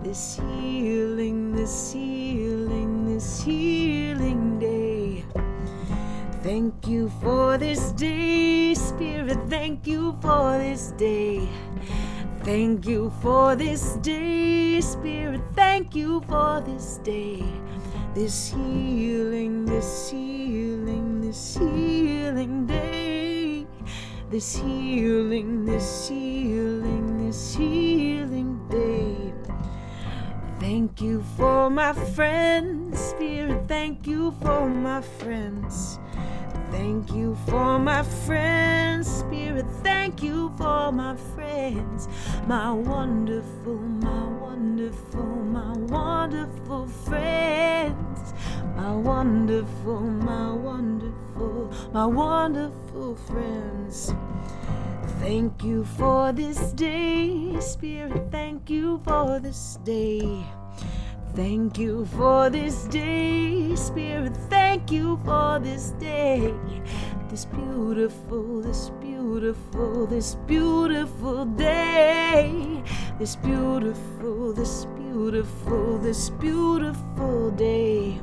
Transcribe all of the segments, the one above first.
this healing, this healing, this healing day. Thank you for this day, Spirit, thank you for this day. Thank you for this day, Spirit, thank you for this day. This healing, this healing, this healing day. This healing, this healing, this healing day. Thank you for my friends, Spirit, thank you for my friends. Thank you for my friends, Spirit, thank you for my friends. My wonderful, my wonderful, my wonderful friends. My wonderful, my wonderful, my wonderful friends. Thank you for this day, Spirit, thank you for this day. Thank you for this day, Spirit, thank you for this day. This beautiful, this beautiful, this beautiful day. This beautiful, this beautiful, this beautiful day.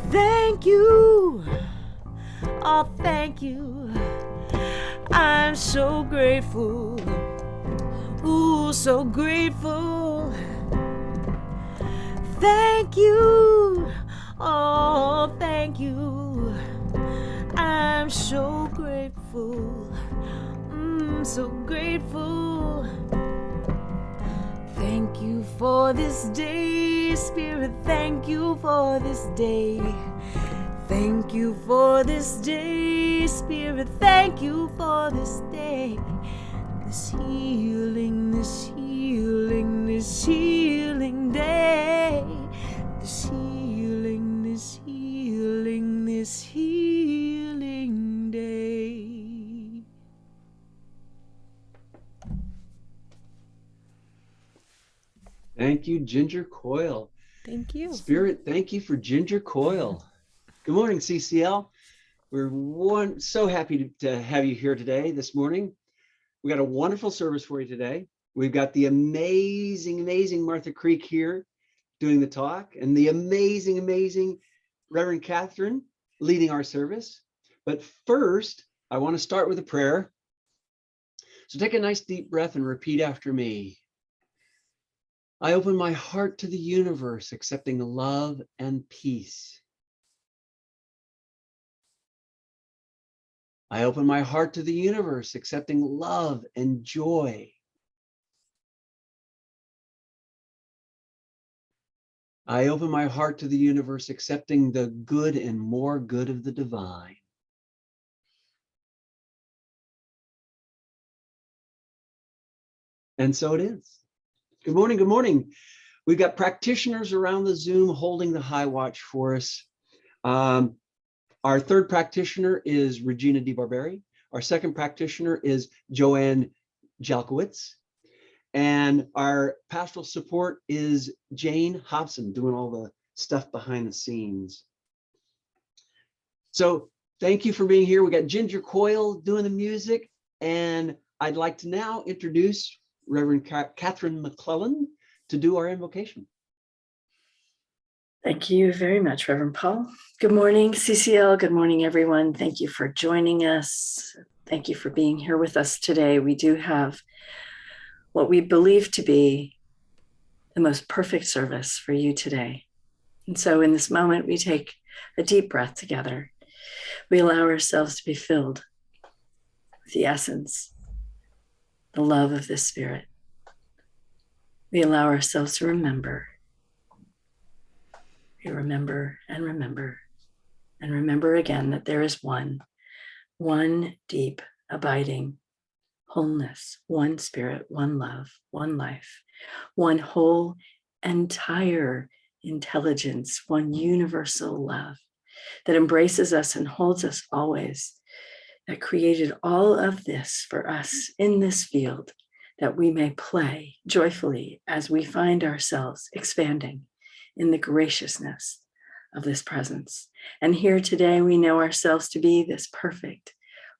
Thank you, oh thank you. I'm so grateful, ooh, so grateful. Thank you, oh thank you. I'm so grateful, so grateful. Thank you for this day, Spirit, thank you for this day. Thank you for this day, Spirit, thank you for this day. This healing, this healing, this healing day. This healing, this healing, this healing day. Thank you, Ginger Coyle. Thank you. Spirit, thank you for Ginger Coyle. Good morning, CCL. We're so happy to have you here today, this morning. We got a wonderful service for you today. We've got the amazing Martha Creek here doing the talk, and the amazing Reverend Catherine leading our service. But first, I want to start with a prayer. So take a nice deep breath and repeat after me. I open my heart to the universe, accepting love and peace. I open my heart to the universe, accepting love and joy. I open my heart to the universe, accepting the good and more good of the divine. And so it is. Good morning, good morning. We've got practitioners around the Zoom holding the high watch for us. Our third practitioner is Regina DeBarberi. Our second practitioner is Joanne Jalkowitz. And our pastoral support is Jane Hobson, doing all the stuff behind the scenes. So thank you for being here. We got Ginger Coyle doing the music. And I'd like to now introduce Reverend Catherine McClellan to do our invocation. Thank you very much, Reverend Paul. Good morning, CCL. Good morning, everyone. Thank you for joining us. Thank you for being here with us today. We do have what we believe to be the most perfect service for you today. And so in this moment, we take a deep breath together. We allow ourselves to be filled with the essence, the love of the Spirit. We allow ourselves to remember. We remember and remember and remember again that there is one deep, abiding wholeness, one Spirit, one love, one life, one whole, entire intelligence, one universal love that embraces us and holds us always, that created all of this for us in this field, that we may play joyfully as we find ourselves expanding in the graciousness of this presence. And here today, we know ourselves to be this perfect,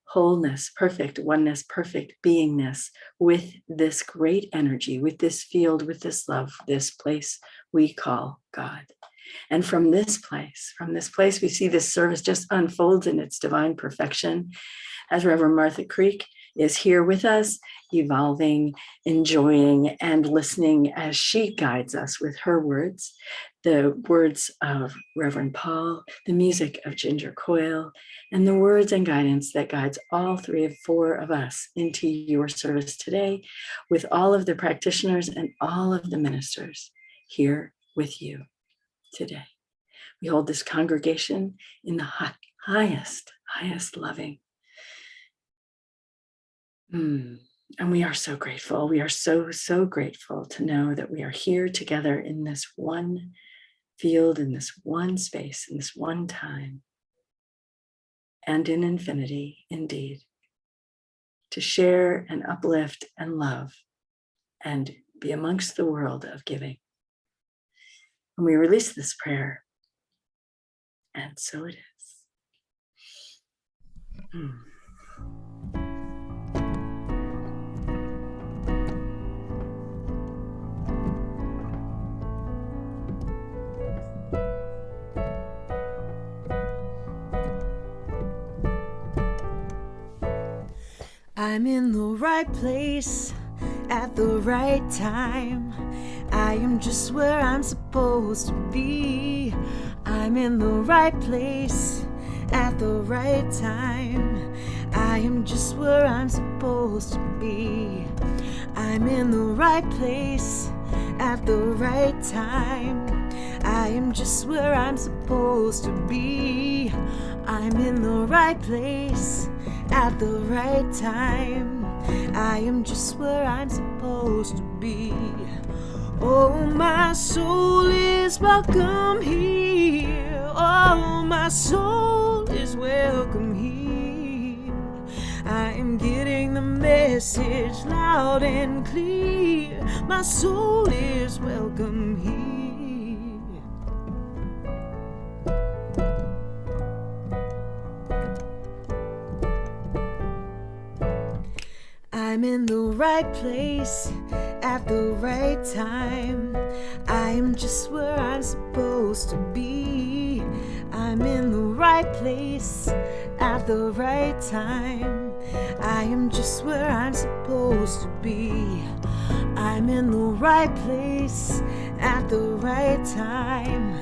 wholeness, perfect oneness, perfect beingness with this great energy, with this field, with this love, this place we call God. And from this place, we see this service just unfolds in its divine perfection as Reverend Martha Creek is here with us, evolving, enjoying, and listening as she guides us with her words, the words of Reverend Paul, the music of Ginger Coyle, and the words and guidance that guides all four of us into your service today, with all of the practitioners and all of the ministers here with you today. We hold this congregation in the highest loving. And we are so grateful. We are so grateful to know that we are here together in this one field, in this one space, in this one time, and in infinity indeed, to share and uplift and love and be amongst the world of giving. And we release this prayer, and so it is. I'm in the right place at the right time. I am just where I'm supposed to be. I'm in the right place at the right time. I am just where I'm supposed to be. I'm in the right place at the right time. I am just where I'm supposed to be. I'm in the right place at the right time. I am just where I'm supposed to be. Oh, my soul is welcome here. Oh, my soul is welcome here. I am getting the message loud and clear. My soul is welcome here. I'm in the right place at the right time. I am just where I'm supposed to be. I'm in the right place at the right time. I am just where I'm supposed to be. I'm in the right place at the right time.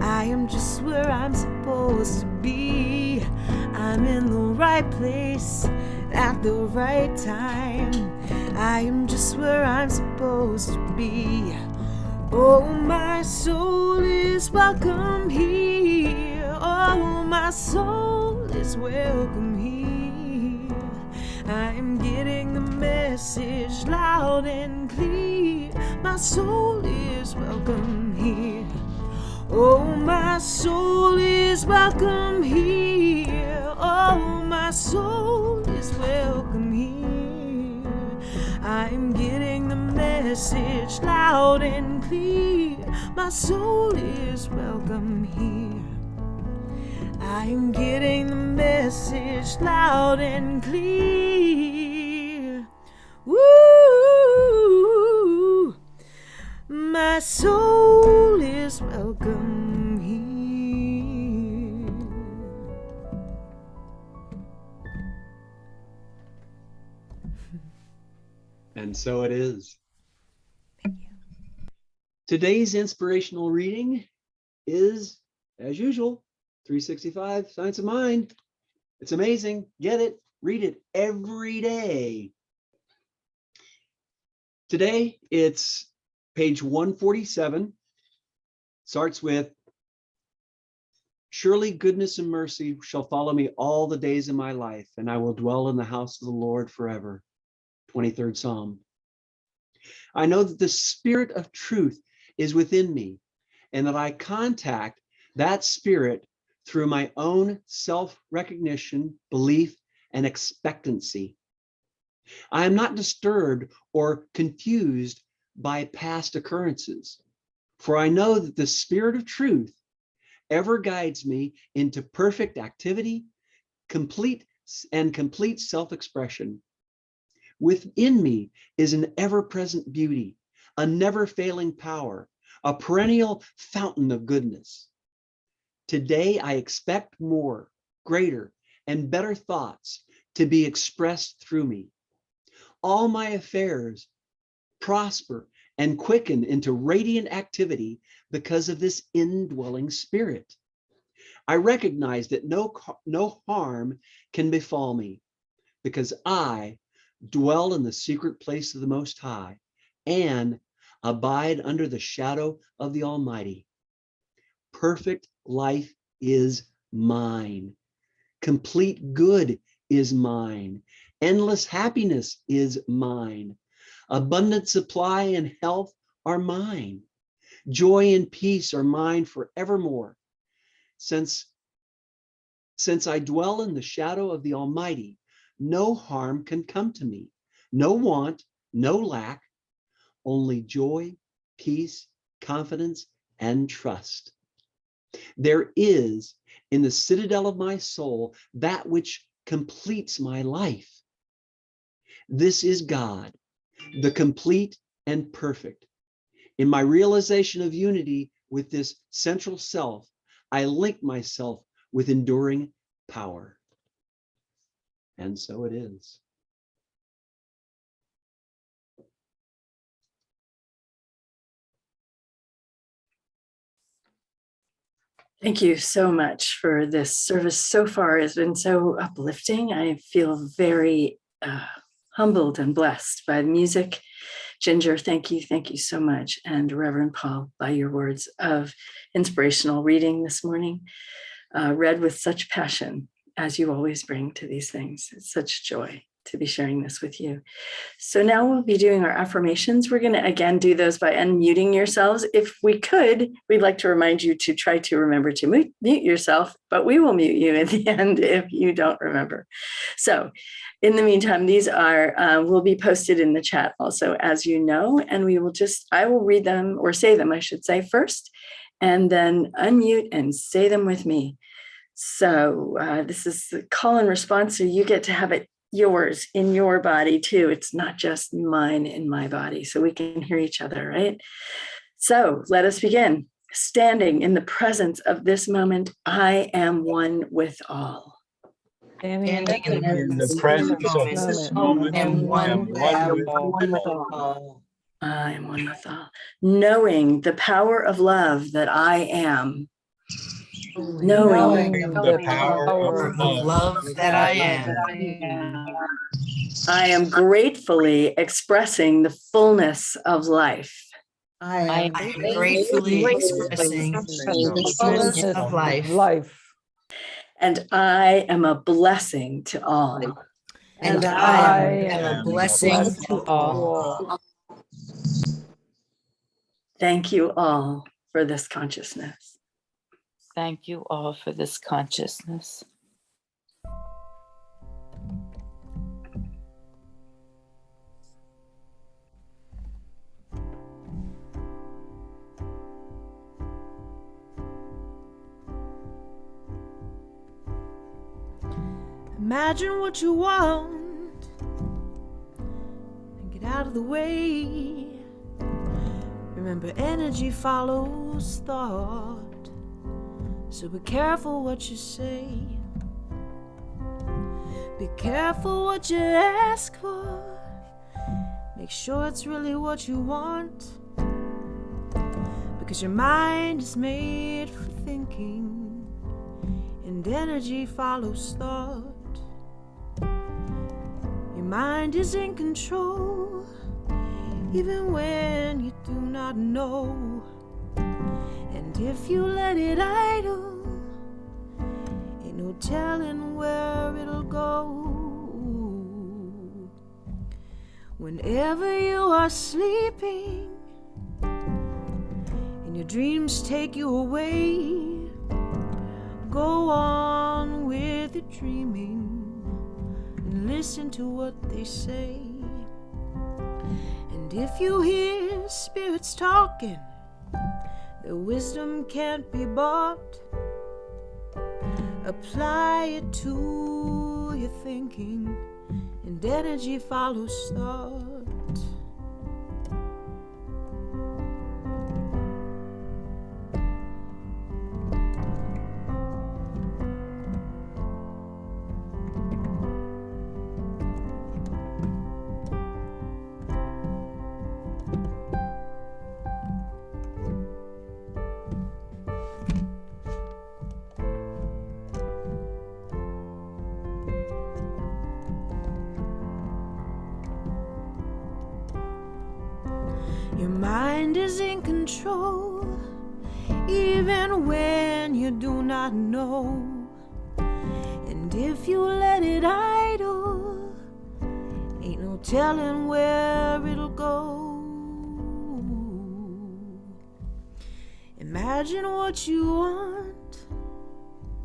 I am just where I'm supposed to be. I'm in the right place at the right time. I am just where I'm supposed to be. Oh, my soul is welcome here. Oh, my soul is welcome here. I am getting the message loud and clear. My soul is welcome here. Oh, my soul is welcome here. Oh, my soul is welcome here. I'm getting the message loud and clear. My soul is welcome here. I'm getting the message loud and clear. Woo! My soul is welcome here. And so it is. Thank you. Today's inspirational reading is, as usual, 365 Science of Mind. It's amazing. Get it, read it every day. Today, it's page 147. Starts with, surely goodness and mercy shall follow me all the days of my life, and I will dwell in the house of the Lord forever. 23rd Psalm. I know that the spirit of truth is within me, and that I contact that spirit through my own self-recognition, belief, and expectancy. I am not disturbed or confused by past occurrences, for I know that the spirit of truth ever guides me into perfect activity, complete and complete self-expression. Within me is an ever-present beauty, a never-failing power, a perennial fountain of goodness. Today, I expect more, greater, and better thoughts to be expressed through me. All my affairs prosper and quicken into radiant activity because of this indwelling spirit. I recognize that no harm can befall me because I dwell in the secret place of the Most High and abide under the shadow of the Almighty. Perfect life is mine. Complete good is mine. Endless happiness is mine. Abundant supply and health are mine. Joy and peace are mine forevermore. Since I dwell in the shadow of the Almighty, no harm can come to me. No want, no lack, only joy, peace, confidence, and trust. There is in the citadel of my soul that which completes my life. This is God, the complete and perfect. In my realization of unity with this central self, I link myself with enduring power. And so it is. Thank you so much for this service so far. It's been so uplifting. I feel very humbled and blessed by the music. Ginger, thank you so much. And Reverend Paul, by your words of inspirational reading this morning, read with such passion as you always bring to these things. It's such joy to be sharing this with you. So now we'll be doing our affirmations. We're going to again do those by unmuting yourselves. If we could, we'd like to remind you to try to remember to mute yourself, but we will mute you at the end if you don't remember. So in the meantime, these are will be posted in the chat also, as you know, and I will read them, or say them, I should say, first, and then unmute and say them with me. So this is the call and response, so you get to have it yours in your body too. It's not just mine in my body, so we can hear each other, right? So let us begin. Standing in the presence of this moment, I am one with all. Standing in the presence of this moment, I am one with all. I am one with all. Knowing the power of love that I am. Knowing the power of love that I am. I am gratefully expressing the fullness of life. I am gratefully expressing the fullness of life. And I am a blessing to all. And I am a blessing to all. Thank you all for this consciousness. Thank you all for this consciousness. Imagine what you want and get out of the way. Remember, energy follows thought, so be careful what you say. Be careful what you ask for. Make sure it's really what you want, because your mind is made for thinking, and energy follows thought. Your mind is in control, even when you do not know. And if you let it idle, ain't no telling where it'll go. Whenever you are sleeping and your dreams take you away, go on with your dreaming and listen to what they say. And if you hear spirits talking, their wisdom can't be bought. Apply it to your you're thinking, and energy follows thought. Your mind is in control, even when you do not know. And if you let it idle, ain't no telling where it'll go. Imagine what you want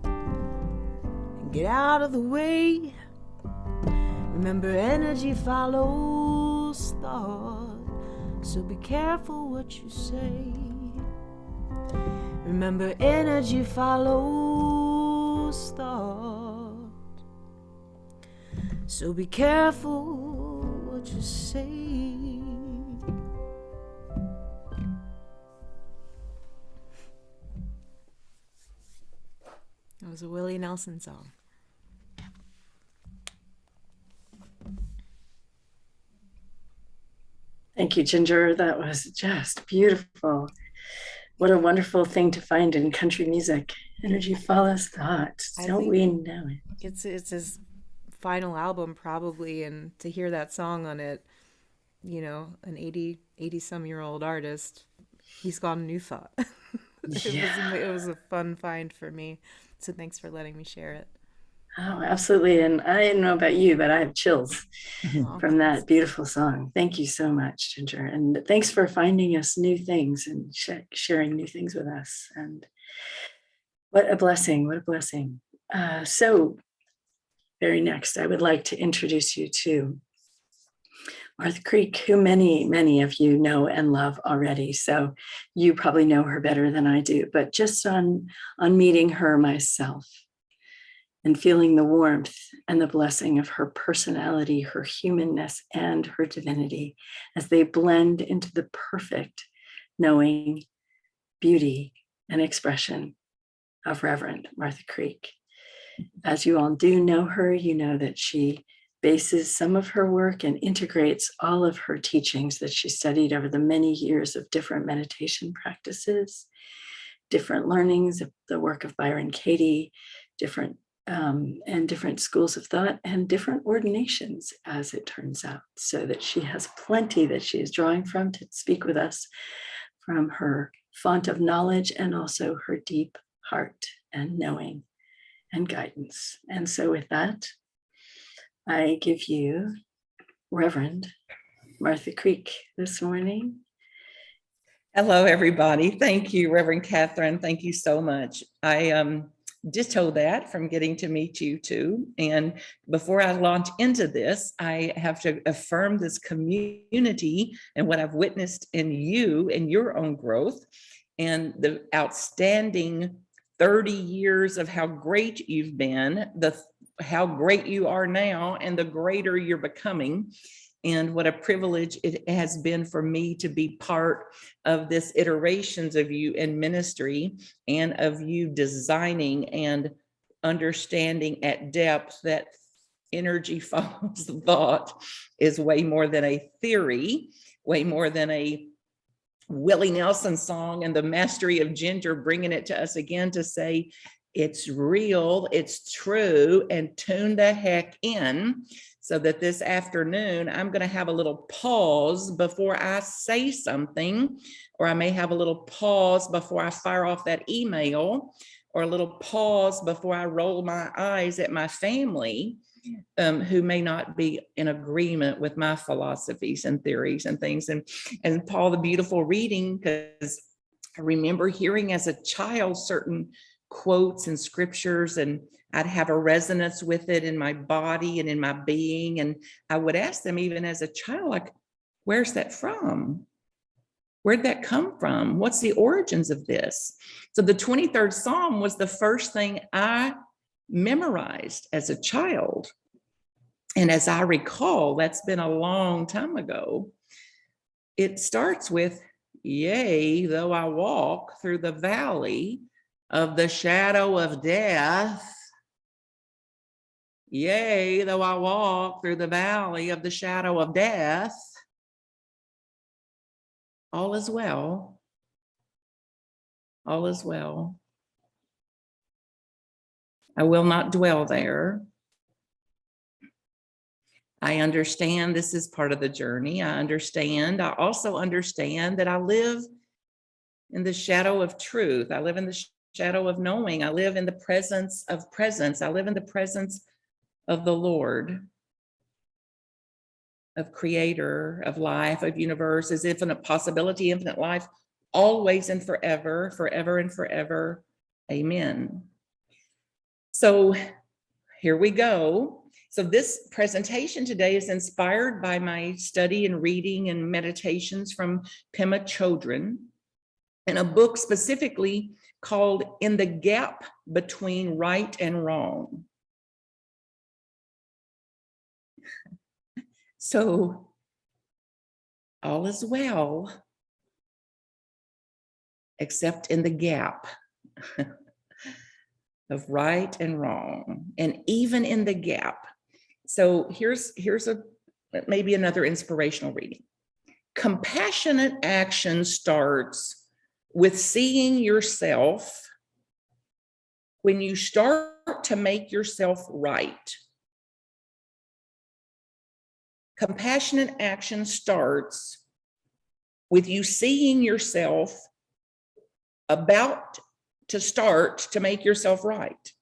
and get out of the way. Remember, energy follows thought. So be careful what you say. Remember, energy follows thought. So be careful what you say. That was a Willie Nelson song. Thank you, Ginger. That was just beautiful. What a wonderful thing to find in country music. Energy follows thought. Don't we know it? It's his final album probably, and to hear that song on it, you know, an 80 some year old artist, he's got a new thought. It was a fun find for me. So thanks for letting me share it. Oh, absolutely. And I don't know about you, but I have chills from that beautiful song. Thank you so much, Ginger. And thanks for finding us new things and sharing new things with us. And what a blessing, what a blessing. So very next, I would like to introduce you to Martha Creek, who many of you know and love already. So you probably know her better than I do, but just on meeting her myself, and feeling the warmth and the blessing of her personality, her humanness, and her divinity as they blend into the perfect knowing, beauty, and expression of Reverend Martha Creek. As you all do know her, you know that she bases some of her work and integrates all of her teachings that she studied over the many years of different meditation practices, different learnings of the work of Byron Katie, different schools of thought and different ordinations, as it turns out, so that she has plenty that she is drawing from to speak with us from her font of knowledge and also her deep heart and knowing and guidance. And so with that, I give you Reverend Martha Creek this morning. Hello, everybody. Thank you, Reverend Catherine. Thank you so much. I ditto that from getting to meet you too. And before I launch into this, I have to affirm this community and what I've witnessed in you and your own growth and the outstanding 30 years of how great you've been, how great you are now, and the greater you're becoming. And what a privilege it has been for me to be part of this iterations of you in ministry and of you designing and understanding at depth that energy follows thought is way more than a theory, way more than a Willie Nelson song, and the mastery of Ginger bringing it to us again to say, it's real, it's true, and tune the heck in. So that this afternoon, I'm going to have a little pause before I say something, or I may have a little pause before I fire off that email, or a little pause before I roll my eyes at my family, who may not be in agreement with my philosophies and theories and things. And Paul, the beautiful reading, because I remember hearing as a child certain quotes and scriptures, and I'd have a resonance with it in my body and in my being. And I would ask them even as a child, like, where's that from? Where'd that come from? What's the origins of this? So the 23rd Psalm was the first thing I memorized as a child. And as I recall, that's been a long time ago. It starts with, yea, though I walk through the valley of the shadow of death. Yea, though I walk through the valley of the shadow of death, all is well. All is well. I will not dwell there. I understand this is part of the journey. I also understand that I live in the shadow of truth. I live in the shadow of knowing. I live in the presence of presence. I live in the presence of the Lord, of creator, of life, of universe, as infinite possibility, infinite life, always and forever, forever and forever. Amen. So here we go. So this presentation today is inspired by my study and reading and meditations from Pema Chodron, and a book specifically called In the Gap Between Right and Wrong. So all is well, except in the gap of right and wrong, and even in the gap. So here's maybe another inspirational reading. Compassionate action starts with seeing yourself when you start to make yourself right. Compassionate action starts with you seeing yourself about to start to make yourself right.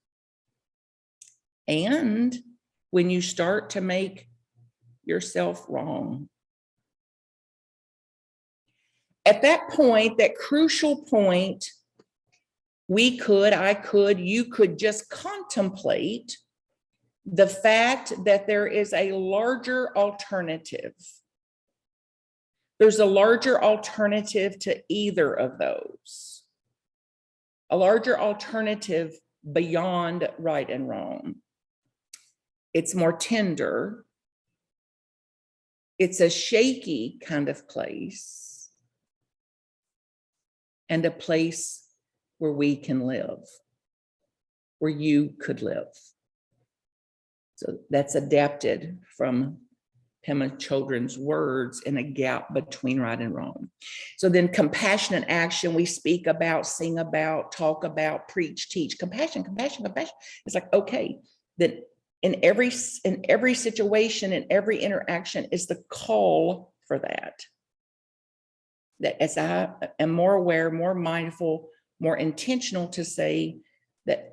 And when you start to make yourself wrong. At that point, that crucial point, I could, you could just contemplate the fact that there is a larger alternative. There's a larger alternative to either of those. A larger alternative beyond right and wrong. It's more tender. It's a shaky kind of place, and a place where we can live, where you could live. So that's adapted from Pema Chodron's words, in a gap between right and wrong. So then compassionate action, we speak about, sing about, talk about, preach, teach, compassion, compassion, compassion. It's like, okay, then in every situation, in every interaction is the call for that. That as I am more aware, more mindful, more intentional to say that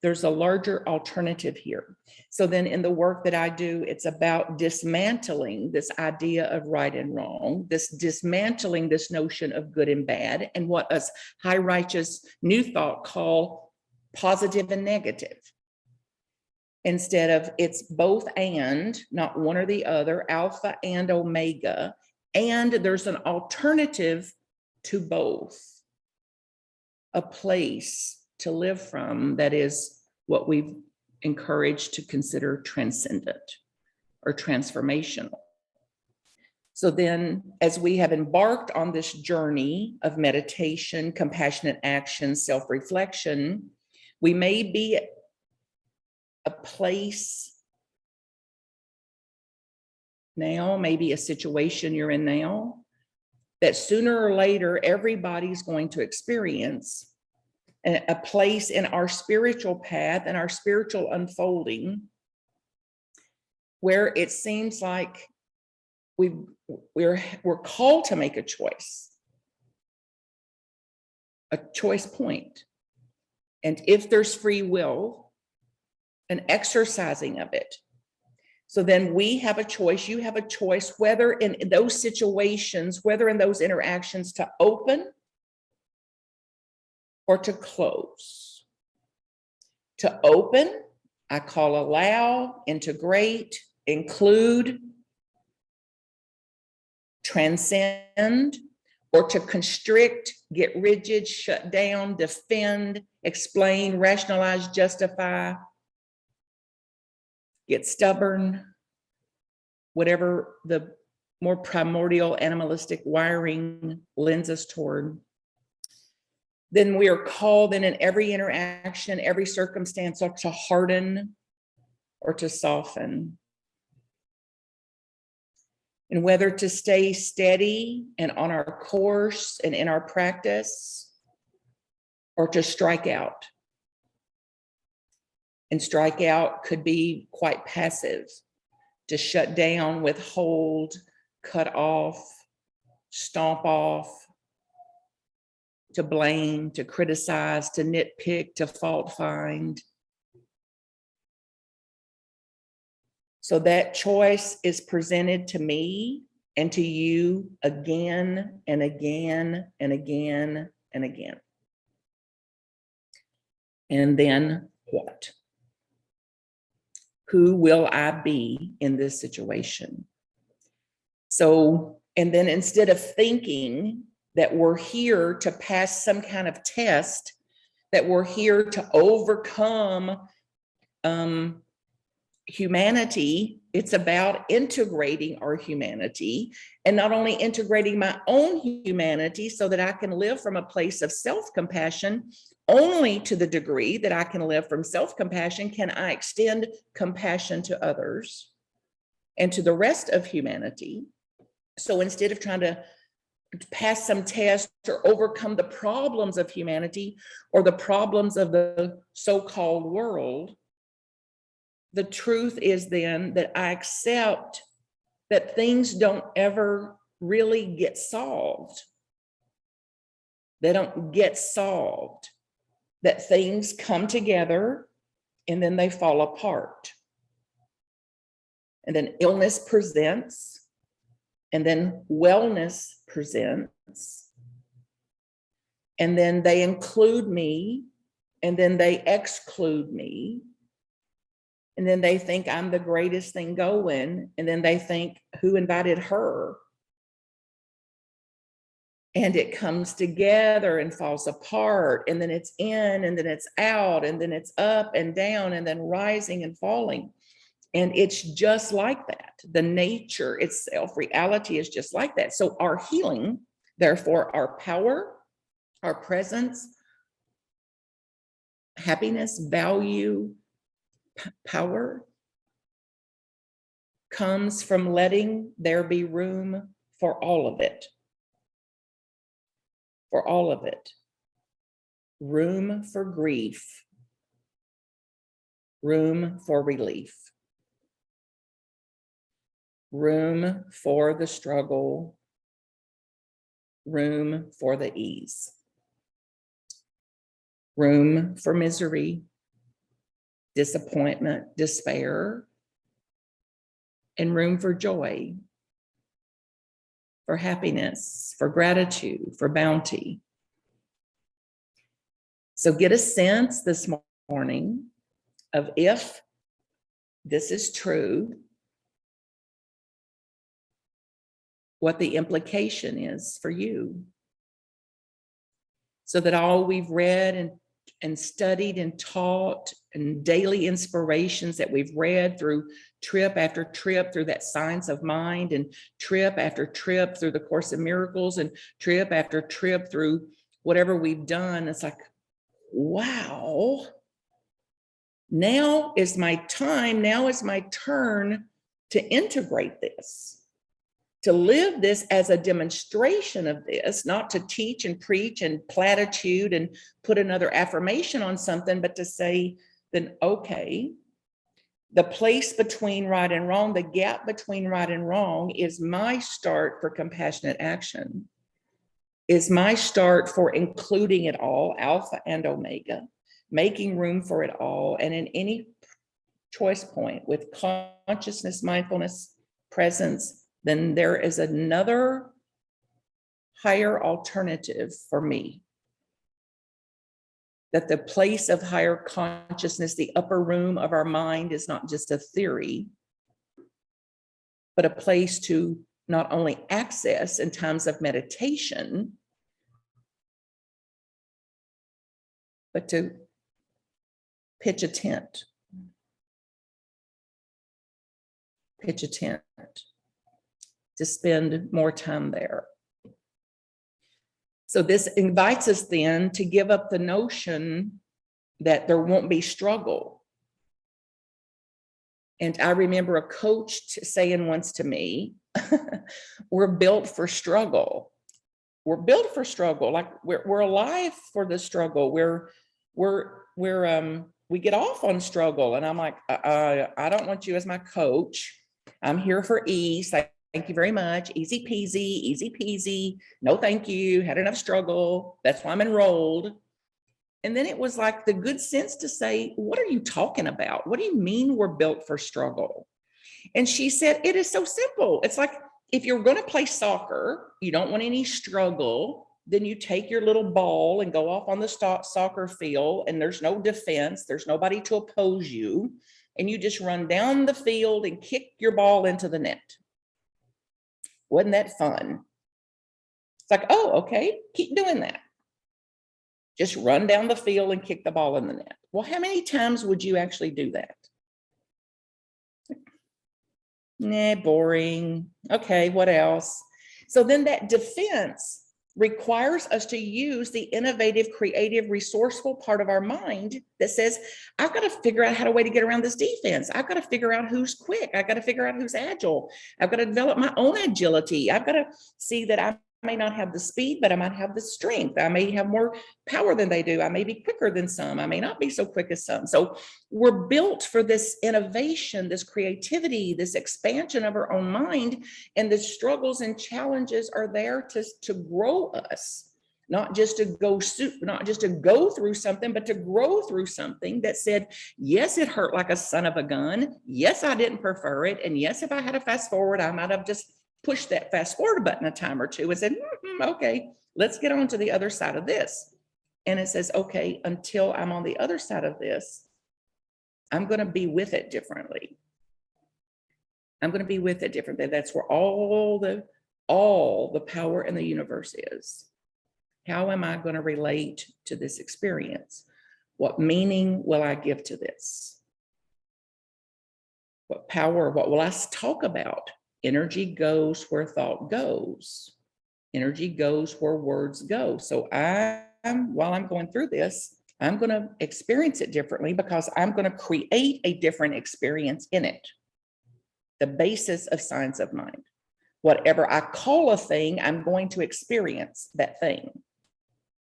there's a larger alternative here. So then in the work that I do, it's about dismantling this idea of right and wrong, dismantling this notion of good and bad, and what us high righteous New Thought call positive and negative. Instead of it's both and, not one or the other, alpha and omega, and there's an alternative to both, a place to live from that is what we've encouraged to consider transcendent or transformational. So then, as we have embarked on this journey of meditation, compassionate action, self-reflection, we may be at a place now, maybe a situation you're in now, that sooner or later, everybody's going to experience a place in our spiritual path and our spiritual unfolding where it seems like we're called to make a choice point. And if there's free will, an exercising of it. So then we have a choice, you have a choice, whether in those situations, whether in those interactions to open or to close. To open, I call allow, integrate, include, transcend, or to constrict, get rigid, shut down, defend, explain, rationalize, justify, get stubborn, whatever the more primordial animalistic wiring lends us toward, then we are called in every interaction, every circumstance, to harden or to soften. And whether to stay steady and on our course and in our practice, or to strike out. And strike out could be quite passive, to shut down, withhold, cut off, stomp off, to blame, to criticize, to nitpick, to fault find. So that choice is presented to me and to you again and again and again and again. And then what? Who will I be in this situation? So, and then instead of thinking that we're here to pass some kind of test, that we're here to overcome humanity, it's about integrating our humanity, and not only integrating my own humanity so that I can live from a place of self-compassion. Only to the degree that I can live from self-compassion can I extend compassion to others and to the rest of humanity. So instead of trying to pass some test or overcome the problems of humanity or the problems of the so-called world, the truth is then that I accept that things don't ever really get solved. They don't get solved. That things come together and then they fall apart. And then illness presents, and then wellness presents. And then they include me, and then they exclude me. And then they think I'm the greatest thing going. And then they think, who invited her? And it comes together and falls apart. And then it's in, and then it's out, and then it's up and down, and then rising and falling. And it's just like that. The nature itself, reality is just like that. So our healing, therefore, our power, our presence, happiness, value, power comes from letting there be room for all of it. For all of it. Room for grief. Room for relief. Room for the struggle. Room for the ease. Room for misery, disappointment, despair, and room for joy, for happiness, for gratitude, for bounty. So get a sense this morning of, if this is true, what the implication is for you. So that all we've read and studied and taught, and daily inspirations that we've read through trip after trip through that science of mind, and trip after trip through the Course in Miracles, and trip after trip through whatever we've done, it's like, wow, now is my time, now is my turn to integrate this. To live this as a demonstration of this, not to teach and preach and platitude and put another affirmation on something, but to say, then, okay, the place between right and wrong, the gap between right and wrong is my start for compassionate action, is my start for including it all, Alpha and Omega, making room for it all. And in any choice point with consciousness, mindfulness, presence, then there is another higher alternative for me. That the place of higher consciousness, the upper room of our mind, is not just a theory, but a place to not only access in times of meditation, but to pitch a tent. pitch a tent, to spend more time there. So this invites us then to give up the notion that there won't be struggle. And I remember a coach saying once to me, we're built for struggle. We're built for struggle. Like we're alive for the struggle. We get off on struggle. And I'm like, I don't want you as my coach. I'm here for ease. Thank you very much. Easy peasy, easy peasy. No, thank you. Had enough struggle. That's why I'm enrolled. And then it was like the good sense to say, what are you talking about? What do you mean we're built for struggle? And she said, it is so simple. It's like, if you're going to play soccer, you don't want any struggle, then you take your little ball and go off on the soccer field, and there's no defense. There's nobody to oppose you. And you just run down the field and kick your ball into the net. Wasn't that fun? It's like, oh, okay, keep doing that. Just run down the field and kick the ball in the net. Well, how many times would you actually do that? Nah, boring. Okay, what else? So then that defense requires us to use the innovative, creative, resourceful part of our mind that says, I've got to figure out how to way to get around this defense. I've got to figure out who's quick. I've got to figure out who's agile. I've got to develop my own agility. I've got to see that I may not have the speed, but I might have the strength. I may have more power than they do. I may be quicker than some. I may not be so quick as some. So we're built for this innovation, this creativity, this expansion of our own mind. And the struggles and challenges are there to grow us, not just to go through something, but to grow through something that said, yes, it hurt like a son of a gun. Yes, I didn't prefer it. And yes, if I had a fast forward, I might have just push that fast forward button a time or two and said, okay, let's get on to the other side of this. And it says, okay, until I'm on the other side of this, I'm going to be with it differently. I'm going to be with it differently. That's where all the power in the universe is. How am I going to relate to this experience? What meaning will I give to this? What power, what will I talk about? Energy goes where thought goes. Energy goes where words go. So while I'm going through this, I'm going to experience it differently because I'm going to create a different experience in it. The basis of science of mind. Whatever I call a thing, I'm going to experience that thing.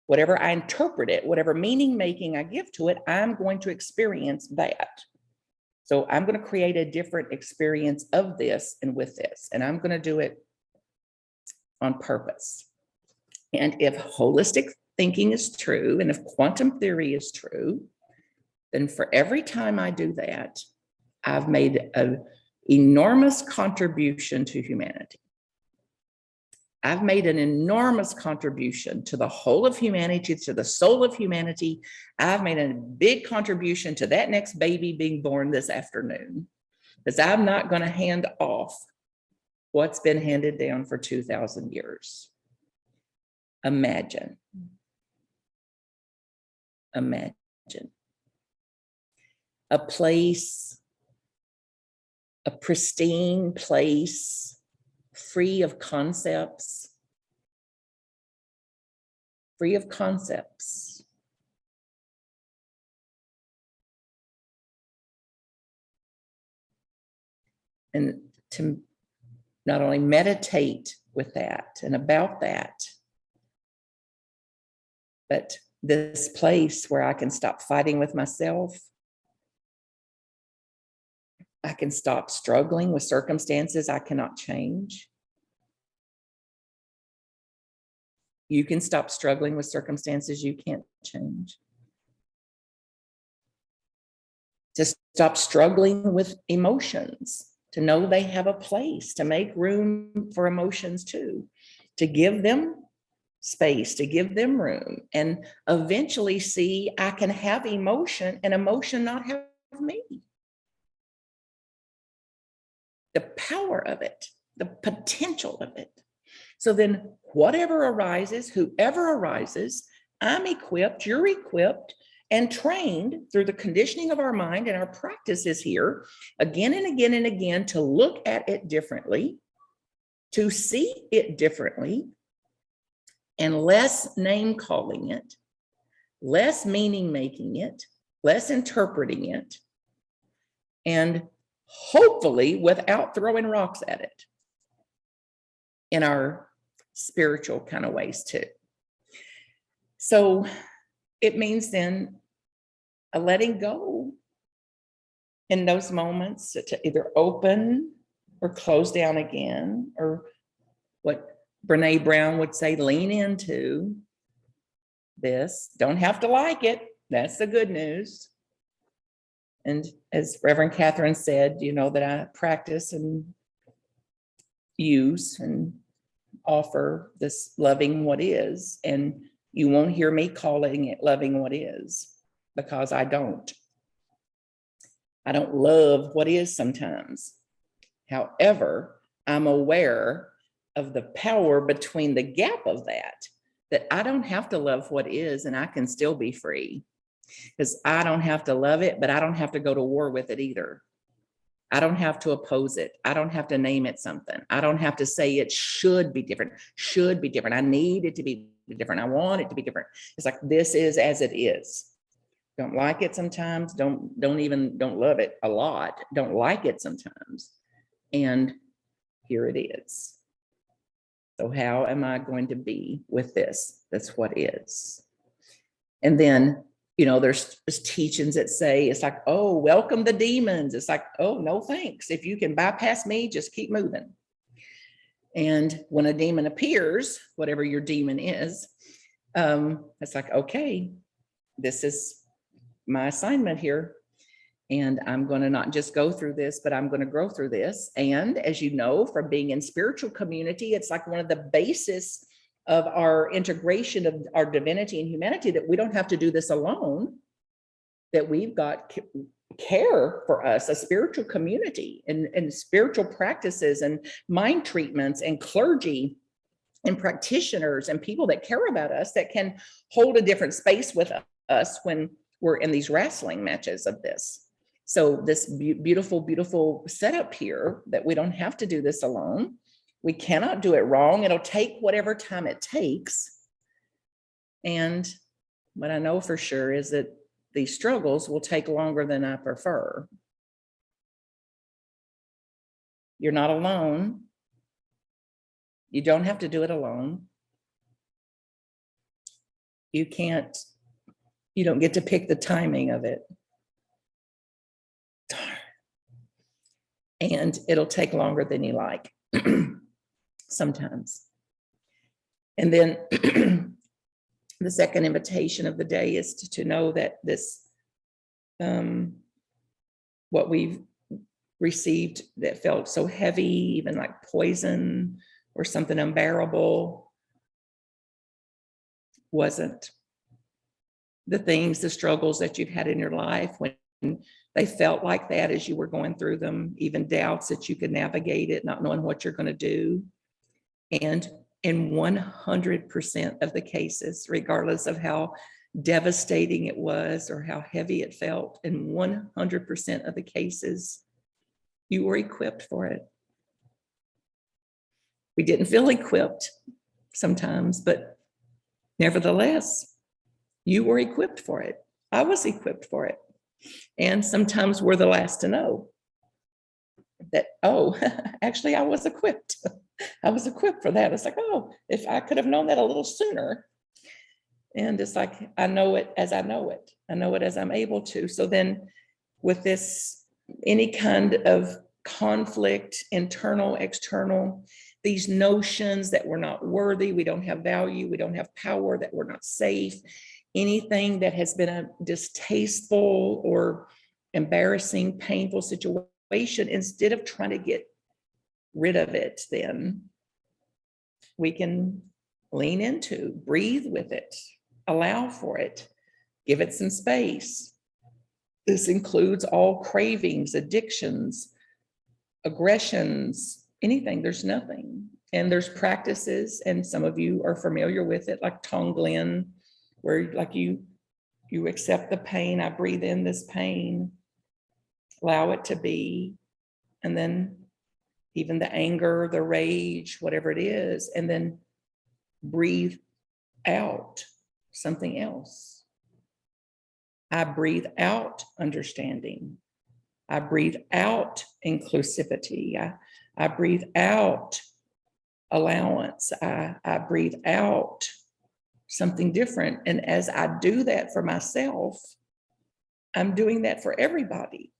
Whatever I interpret it, whatever meaning making I give to it, I'm going to experience that. So I'm going to create a different experience of this and with this, and I'm going to do it on purpose. And if holistic thinking is true, and if quantum theory is true, then for every time I do that, I've made an enormous contribution to humanity. I've made an enormous contribution to the whole of humanity, to the soul of humanity. I've made a big contribution to that next baby being born this afternoon, because I'm not going to hand off what's been handed down for 2,000 years. Imagine. A place, a pristine place, free of concepts, And to not only meditate with that and about that, but this place where I can stop fighting with myself. I can stop struggling with circumstances I cannot change. You can stop struggling with circumstances you can't change. To stop struggling with emotions, to know they have a place, to make room for emotions too, to give them space, to give them room, and eventually see I can have emotion and emotion not have me. The power of it, the potential of it. So then whatever arises, whoever arises, I'm equipped, you're equipped, and trained through the conditioning of our mind and our practices here again and again and again to look at it differently, to see it differently, and less name calling it, less meaning making it, less interpreting it, and hopefully without throwing rocks at it in our spiritual kind of ways too. So it means then a letting go in those moments to either open or close down again, or what Brene Brown would say, lean into this. Don't have to like it. That's the good news. And as Reverend Catherine said, you know, that I practice and use and offer this loving what is. And you won't hear me calling it loving what is, because I don't. I don't love what is sometimes. However, I'm aware of the power between the gap of that I don't have to love what is, and I can still be free. Because I don't have to love it, but I don't have to go to war with it either. I don't have to oppose it. I don't have to name it something. I don't have to say it should be different, should be different. I need it to be different. I want it to be different. It's like, this is as it is. Don't like it sometimes. Don't love it a lot. Don't like it sometimes. And here it is. So how am I going to be with this? That's what is. And then, you know, there's teachings that say, it's like, oh, welcome the demons. It's like, oh, no, thanks. If you can bypass me, just keep moving. And when a demon appears, whatever your demon is, it's like, okay, this is my assignment here. And I'm going to not just go through this, but I'm going to grow through this. And as you know, from being in spiritual community, it's like one of the basis of our integration of our divinity and humanity, that we don't have to do this alone, that we've got care for us, a spiritual community and spiritual practices and mind treatments and clergy and practitioners and people that care about us, that can hold a different space with us when we're in these wrestling matches of this. So this beautiful, beautiful setup here, that we don't have to do this alone. We cannot do it wrong. It'll take whatever time it takes. And what I know for sure is that these struggles will take longer than I prefer. You're not alone. You don't have to do it alone. You don't get to pick the timing of it. And it'll take longer than you like sometimes. And then the second invitation of the day is to know that this, what we've received that felt so heavy, even like poison or something unbearable, wasn't the things, the struggles that you've had in your life when they felt like that as you were going through them, even doubts that you could navigate it, not knowing what you're going to do. And in 100% of the cases, regardless of how devastating it was or how heavy it felt, in 100% of the cases, you were equipped for it. We didn't feel equipped sometimes, but nevertheless, you were equipped for it. I was equipped for it. And sometimes we're the last to know that, oh, actually, I was equipped. I was equipped for that. It's like, oh, if I could have known that a little sooner. And it's like, I know it as I know it. I know it as I'm able to. So then with this, any kind of conflict, internal, external, these notions that we're not worthy, we don't have value, we don't have power, that we're not safe, anything that has been a distasteful or embarrassing, painful situation, instead of trying to get rid of it, then we can lean into, breathe with it, allow for it, give it some space. This includes all cravings, addictions, aggressions, anything. There's nothing. And there's practices, and some of you are familiar with it, like Tonglen, where like you You accept the pain. I breathe in this pain, allow it to be, and then even the anger, the rage, whatever it is, and then breathe out something else. I breathe out understanding. I breathe out inclusivity. I breathe out allowance. I breathe out something different. And as I do that for myself, I'm doing that for everybody.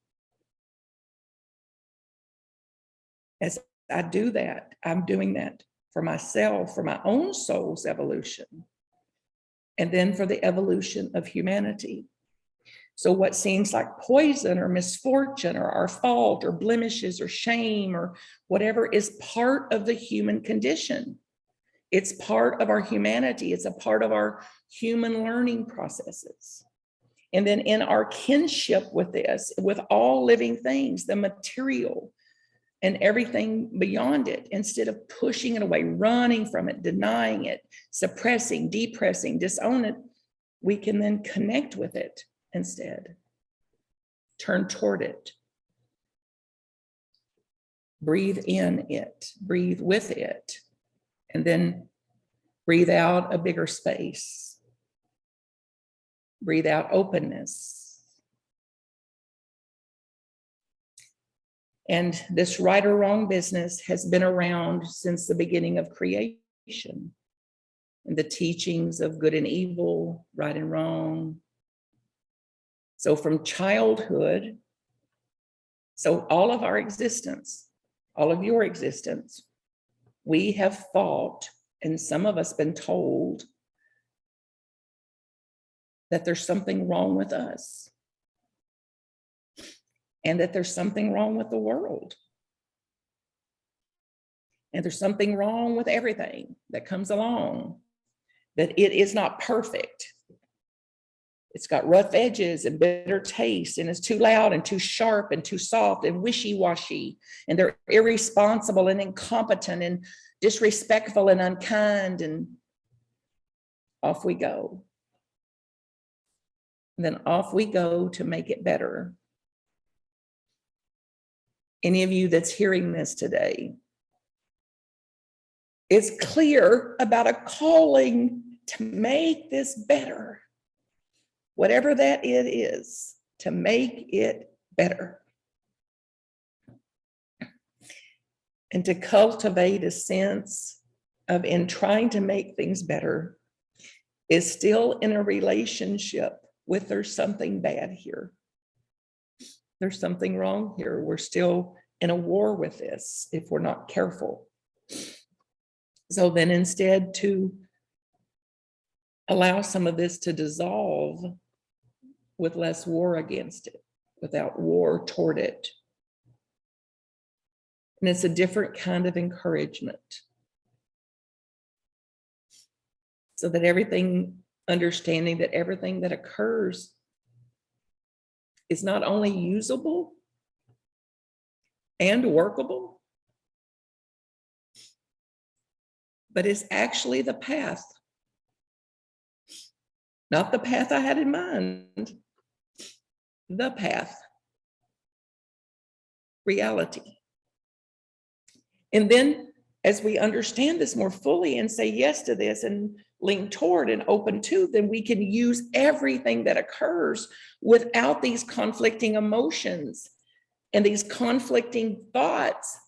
As I do that, I'm doing that for myself, for my own soul's evolution, and then for the evolution of humanity. So what seems like poison or misfortune or our fault or blemishes or shame or whatever is part of the human condition. It's part of our humanity. It's a part of our human learning processes. And then in our kinship with this, with all living things, the material and everything beyond it, instead of pushing it away, running from it, denying it, suppressing, depressing, disown it, we can then connect with it instead. Turn toward it. Breathe in it, breathe with it, and then breathe out a bigger space. Breathe out openness. And this right or wrong business has been around since the beginning of creation. And the teachings of good and evil, right and wrong. So from childhood, so all of our existence, all of your existence, we have thought, and some of us been told, that there's something wrong with us. And that there's something wrong with the world. And there's something wrong with everything that comes along. That it is not perfect. It's got rough edges and bitter taste, and it's too loud and too sharp and too soft and wishy-washy. And they're irresponsible and incompetent and disrespectful and unkind, and off we go. And then off we go to make it better. Any of you that's hearing this today is clear about a calling to make this better. Whatever that it is, to make it better. And to cultivate a sense of, in trying to make things better, is still in a relationship with there's something bad here. There's something wrong here. We're still in a war with this if we're not careful. So then instead to allow some of this to dissolve with less war against it, without war toward it. And it's a different kind of encouragement. So that everything, understanding that everything that occurs is not only usable and workable, but is actually the path. Not the path I had in mind, the path, reality. And then as we understand this more fully and say yes to this and lean toward and open to, then we can use everything that occurs without these conflicting emotions and these conflicting thoughts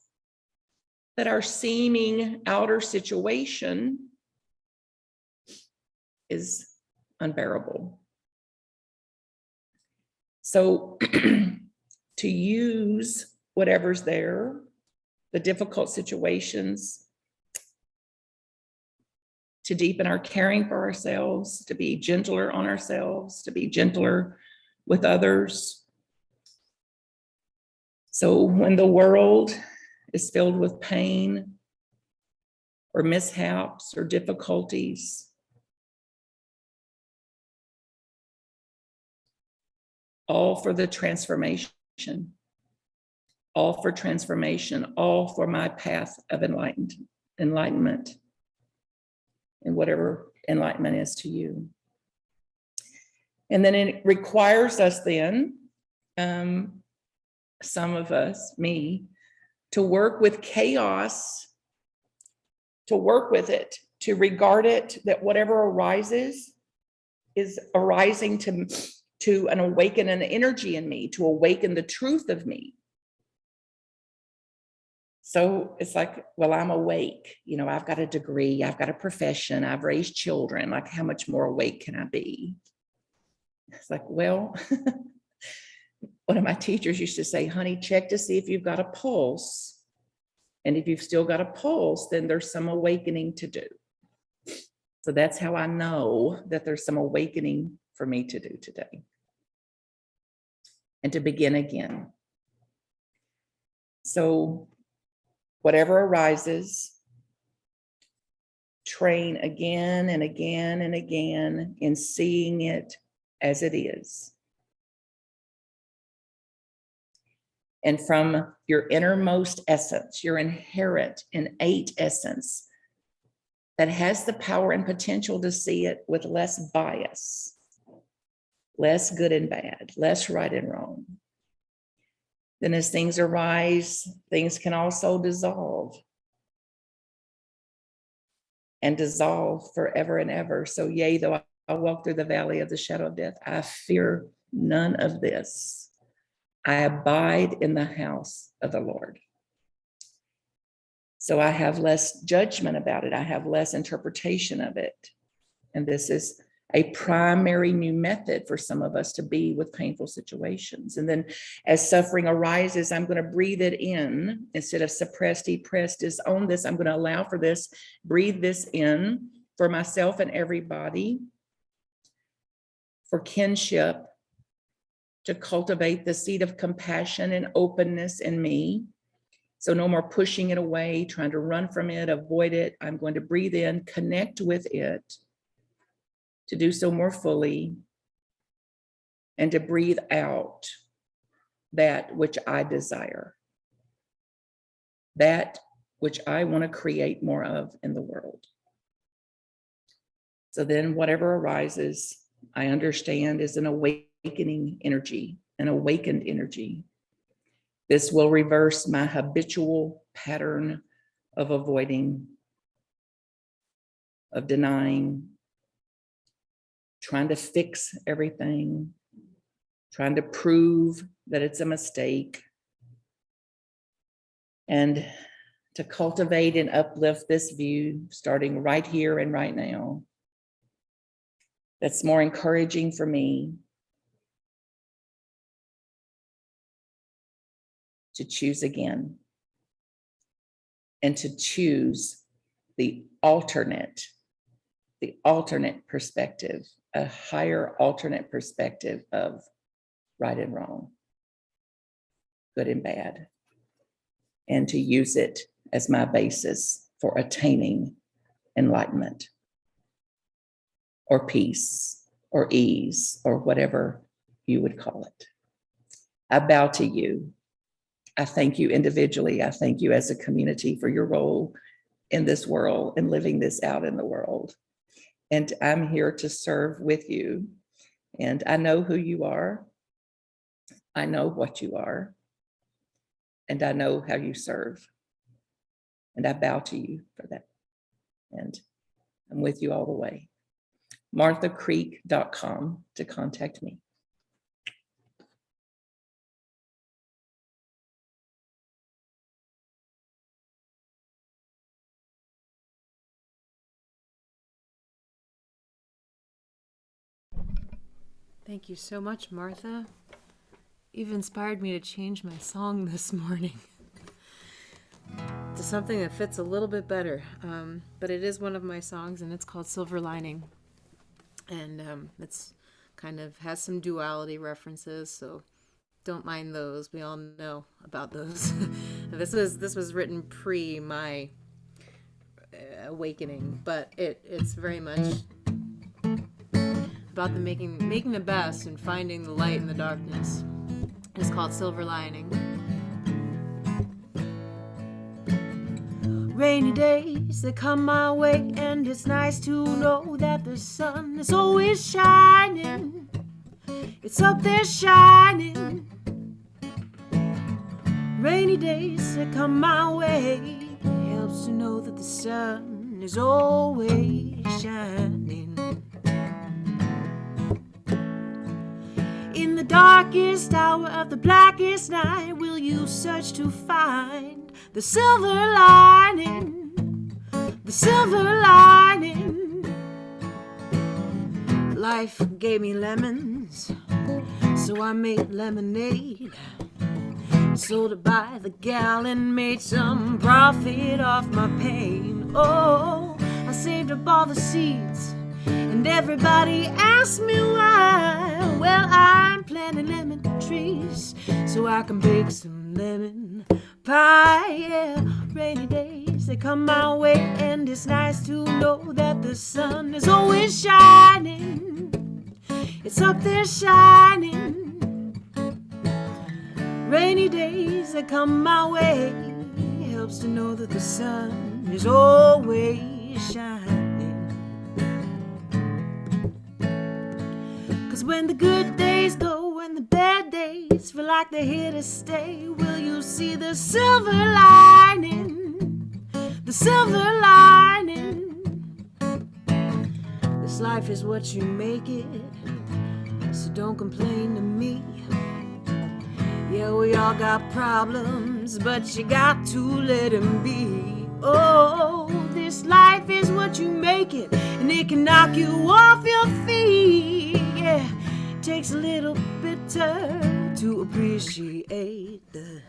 that our seeming outer situation is unbearable. So to use whatever's there, the difficult situations, to deepen our caring for ourselves, to be gentler on ourselves, to be gentler with others. So when the world is filled with pain or mishaps or difficulties, all for the transformation, all for transformation, all for my path of enlightenment, and whatever enlightenment is to you. And then it requires us then, some of us, me, to work with chaos, to work with it, to regard it that whatever arises is arising to an awaken an energy in me, to awaken the truth of me. So it's like, well, I'm awake. You know, I've got a degree, I've got a profession, I've raised children. Like, how much more awake can I be? It's like, well, one of my teachers used to say, honey, check to see if you've got a pulse. And if you've still got a pulse, then there's some awakening to do. So that's how I know that there's some awakening for me to do today. And to begin again. So whatever arises, train again and again and again in seeing it as it is. And from your innermost essence, your inherent, innate essence that has the power and potential to see it with less bias, less good and bad, less right and wrong. Then as things arise, things can also dissolve. And dissolve forever and ever. So yea, though I walk through the valley of the shadow of death, I fear none of this. I abide in the house of the Lord. So I have less judgment about it. I have less interpretation of it. And this is a primary new method for some of us to be with painful situations. And then as suffering arises, I'm going to breathe it in instead of suppress, depress, disown this. I'm going to allow for this, breathe this in for myself and everybody, for kinship, to cultivate the seed of compassion and openness in me. So no more pushing it away, trying to run from it, avoid it. I'm going to breathe in, connect with it, to do so more fully, and to breathe out that which I desire, that which I want to create more of in the world. So then whatever arises, I understand is an awakening energy, an awakened energy. This will reverse my habitual pattern of avoiding, of denying, trying to fix everything, trying to prove that it's a mistake, and to cultivate and uplift this view starting right here and right now. That's more encouraging for me to choose again and to choose the alternate perspective, a higher alternate perspective of right and wrong, good and bad, and to use it as my basis for attaining enlightenment or peace or ease or whatever you would call it. I bow to you. I thank you individually. I thank you as a community for your role in this world and living this out in the world. And I'm here to serve with you. And I know who you are. I know what you are. And I know how you serve. And I bow to you for that. And I'm with you all the way. MarthaCreek.com to contact me. Thank you so much, Martha. You've inspired me to change my song this morning to something that fits a little bit better. But it is one of my songs, and it's called Silver Lining. And it's kind of has some duality references, so don't mind those. We all know about those. This was written pre my awakening, but it's very much about the making the best and finding the light in the darkness. It's called Silver Lining. Rainy days that come my way, and it's nice to know that the sun is always shining. It's up there shining. Rainy days that come my way, helps to know that the sun is always shining. In the darkest hour of the blackest night, will you search to find the silver lining, the silver lining. Life gave me lemons, so I made lemonade. Sold it by the gallon, made some profit off my pain. Oh, I saved up all the seeds, and everybody asked me why. Well, I'm planting lemon trees so I can bake some lemon pie. Yeah, rainy days, they come my way, and it's nice to know that the sun is always shining. It's up there shining. Rainy days that come my way, helps to know that the sun is always shining. 'Cause when the good days go and the bad days feel like they're here to stay, will you see the silver lining, the silver lining. This life is what you make it, so don't complain to me. Yeah, we all got problems, but you got to let them be. Oh, this life is what you make it, and it can knock you off your feet. Yeah, it takes a little bitter to appreciate the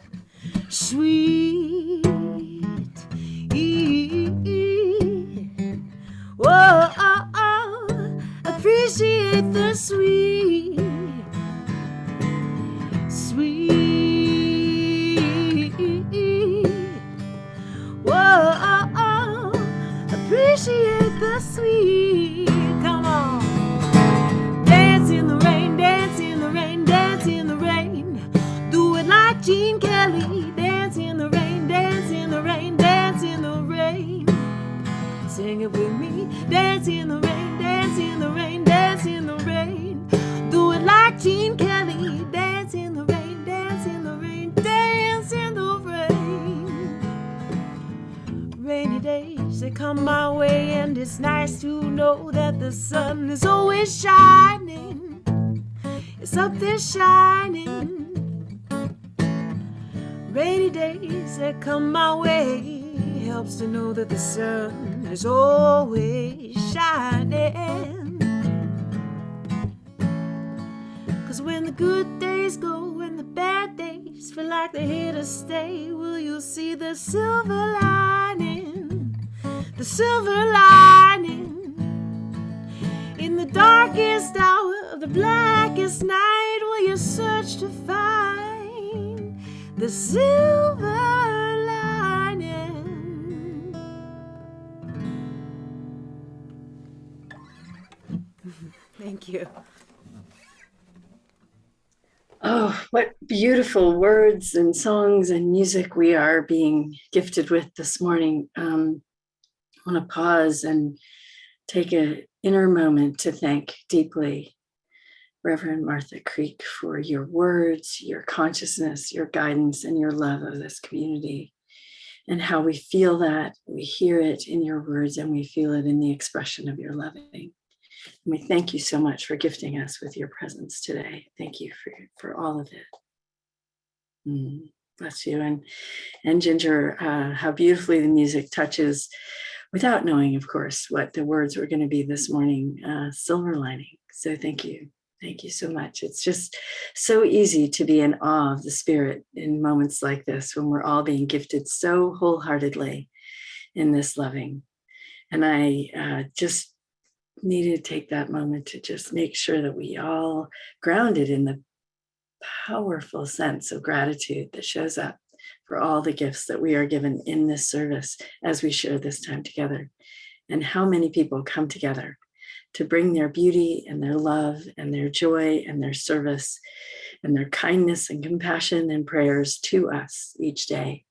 sweet. Whoa, appreciate the sweet. Whoa, appreciate the sweet. Come on. Dance in the rain, dance in the rain, dance in the rain. Do it like Gene Kelly. Dance in the rain, dance in the rain, dance in the rain. Sing it with me. Dance in the rain, dance in the rain, dance in the rain. Do it like Gene Kelly. Dance in the rain, dance in the rain, dance in the rain. Rainy days, they come my way, and it's nice to know that the sun is always shining. It's up there shining. Rainy days that come my way, helps to know that the sun is always shining. 'Cause when the good days go and the bad days feel like they're here to stay, will you see the silver lining, the silver lining. In the darkest hour of the blackest night, will you search to find the silver lining. Thank you. Oh, what beautiful words and songs and music we are being gifted with this morning. I want to pause and take an inner moment to thank deeply Reverend Martha Creek for your words, your consciousness, your guidance, and your love of this community, and how we feel that. We hear it in your words, and we feel it in the expression of your loving. And we thank you so much for gifting us with your presence today. Thank you for all of it. Bless you. And Ginger, how beautifully the music touches, without knowing, of course, what the words were going to be this morning, silver lining. So thank you. Thank you so much. It's just so easy to be in awe of the Spirit in moments like this, when we're all being gifted so wholeheartedly in this loving. And I just needed to take that moment to just make sure that we all grounded in the powerful sense of gratitude that shows up for all the gifts that we are given in this service as we share this time together, and how many people come together to bring their beauty and their love and their joy and their service and their kindness and compassion and prayers to us each day.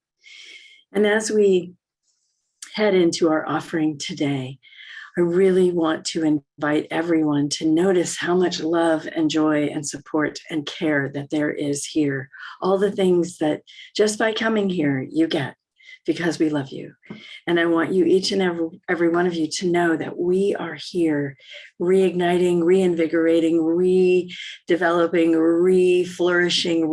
And as we head into our offering today, I really want to invite everyone to notice how much love and joy and support and care that there is here. All the things that just by coming here, you get because we love you. And I want you, each and every one of you, to know that we are here reigniting, reinvigorating, redeveloping, re-flourishing,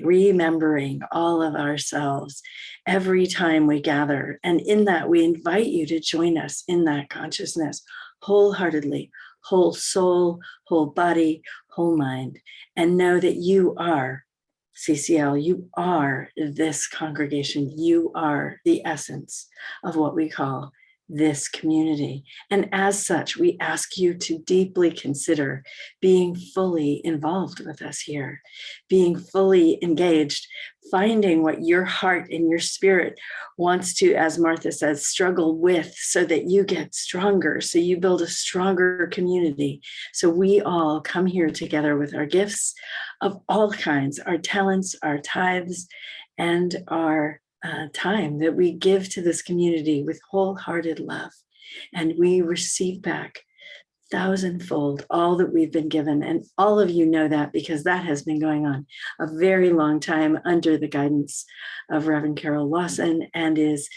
remembering all of ourselves every time we gather. And in that, we invite you to join us in that consciousness wholeheartedly, whole soul, whole body, whole mind, and know that you are CCL, you are this congregation. You are the essence of what we call this community. And as such, we ask you to deeply consider being fully involved with us here, being fully engaged, finding what your heart and your spirit wants to, as Martha says, struggle with so that you get stronger, so you build a stronger community. So we all come here together with our gifts of all kinds, our talents, our tithes, and our time that we give to this community with wholehearted love. And we receive back thousandfold all that we've been given. And all of you know that because that has been going on a very long time under the guidance of Reverend Carol Lawson, and is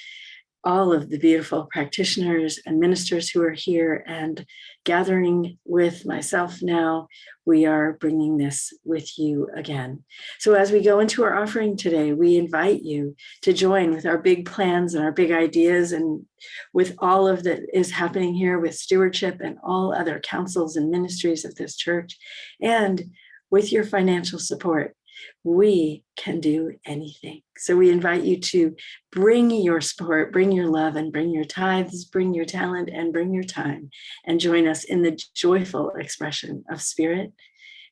all of the beautiful practitioners and ministers who are here and gathering with myself now. We are bringing this with you again. So as we go into our offering today, we invite you to join with our big plans and our big ideas, and with all of that is happening here with stewardship and all other councils and ministries of this church, and with your financial support. We can do anything. So we invite you to bring your support, bring your love, and bring your tithes, bring your talent, and bring your time, and join us in the joyful expression of spirit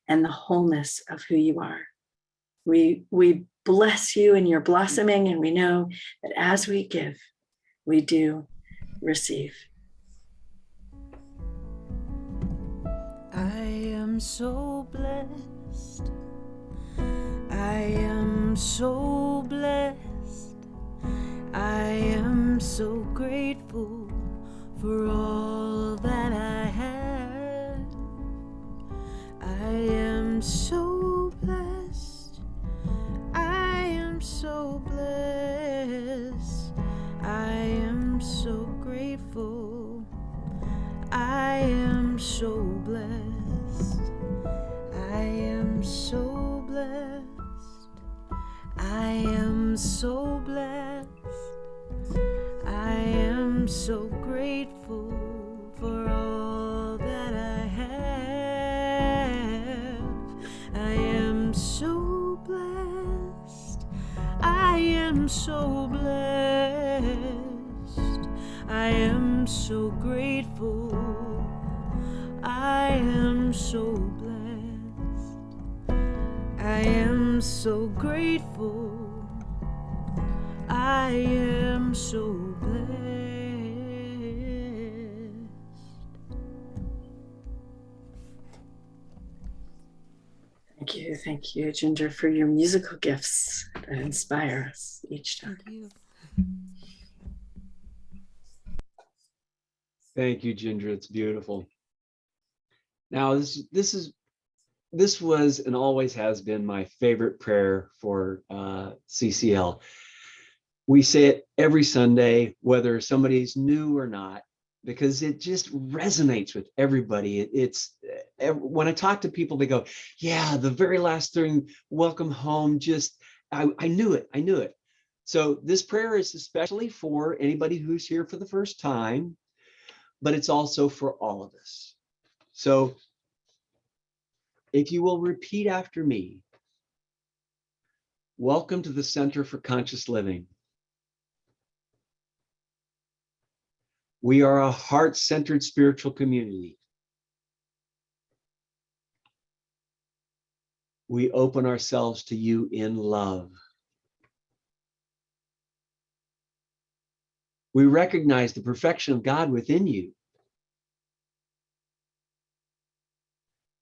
and the wholeness of who you are. We bless you in your blossoming, and we know that as we give, we do receive. I am so blessed. I am so blessed. I am so grateful for all that I have. I am so blessed. I am so blessed. I am so grateful. I am so blessed. I am so blessed. I am so blessed. I am so grateful for all that I have. I am so blessed. I am so blessed. I am so grateful. I am so blessed. I am so grateful. I am so blessed. Thank you, Ginger, for your musical gifts that inspire us each time. Thank you. Thank you, Ginger. It's beautiful. Now, this was and always has been my favorite prayer for CCL. We say it every Sunday, whether somebody's new or not, because it just resonates with everybody. When I talk to people, they go, yeah, the very last thing, welcome home, I knew it. So this prayer is especially for anybody who's here for the first time, but it's also for all of us. So if you will repeat after me, welcome to the Center for Conscious Living. We are a heart-centered spiritual community. We open ourselves to you in love. We recognize the perfection of God within you.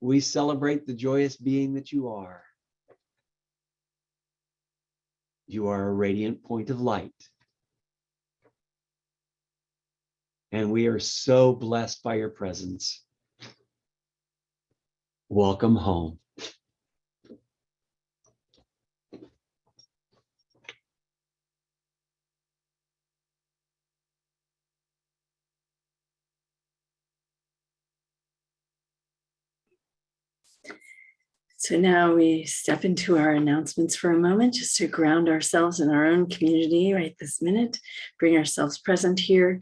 We celebrate the joyous being that you are. You are a radiant point of light. and we are so blessed by your presence. Welcome home. So now we step into our announcements for a moment, just to ground ourselves in our own community right this minute, bring ourselves present here.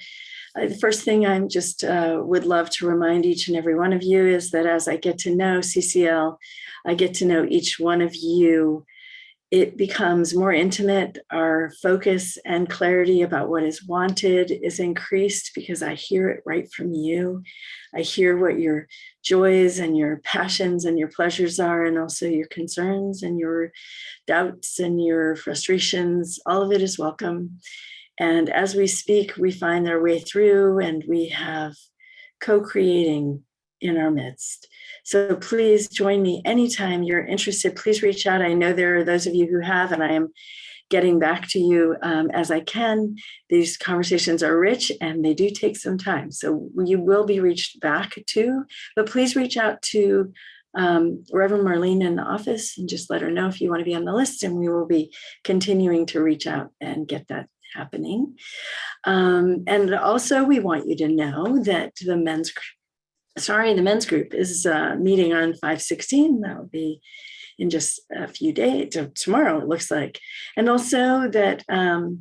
The first thing I'm just would love to remind each and every one of you is that as I get to know CCL, I get to know each one of you. It becomes more intimate. Our focus and clarity about what is wanted is increased because I hear it right from you. I hear what your joys and your passions and your pleasures are, and also your concerns and your doubts and your frustrations. All of it is welcome. And as we speak, we find our way through, and we have co-creating in our midst. So please join me anytime you're interested. Please reach out. I know there are those of you who have, and I am getting back to you as I can. These conversations are rich and they do take some time. So you will be reached back to, but please reach out to Reverend Marlene in the office and just let her know if you want to be on the list, and we will be continuing to reach out and get that happening. And also we want you to know that the men's group is meeting on 5/16. That will be in just a few days, tomorrow it looks like. And also that the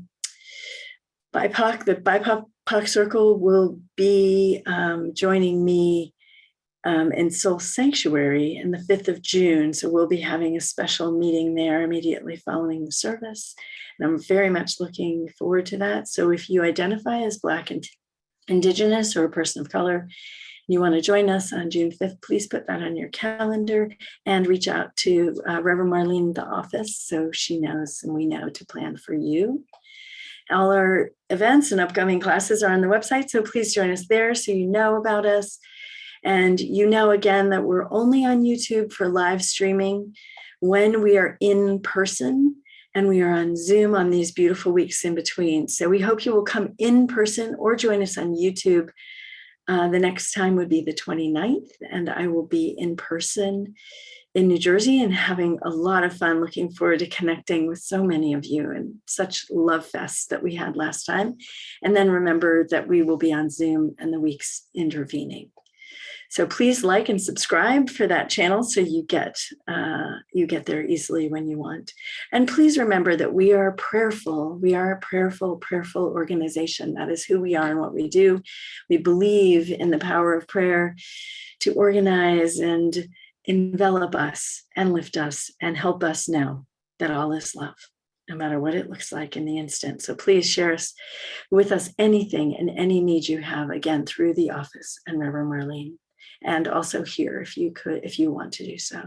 BIPOC Circle will be joining me in Soul Sanctuary in the 5th of June. So we'll be having a special meeting there immediately following the service. And I'm very much looking forward to that. So if you identify as Black and Indigenous or a person of color, you want to join us on June 5th, please put that on your calendar and reach out to Reverend Marlene in the office so she knows and we know to plan for you. All our events and upcoming classes are on the website, so please join us there so you know about us. And you know, again, that we're only on YouTube for live streaming when we are in person, and we are on Zoom on these beautiful weeks in between. So we hope you will come in person or join us on YouTube. The next time would be the 29th, and I will be in person in New Jersey and having a lot of fun. Looking forward to connecting with so many of you, and such love fest that we had last time. And then remember that we will be on Zoom in the weeks intervening. So please like and subscribe for that channel so you get there easily when you want. And please remember that we are prayerful. We are a prayerful organization. That is who we are and what we do. We believe in the power of prayer to organize and envelop us and lift us and help us know that all is love, no matter what it looks like in the instant. So please share with us anything and any need you have, again, through the office and Reverend Marlene. And also here, if you want to do so.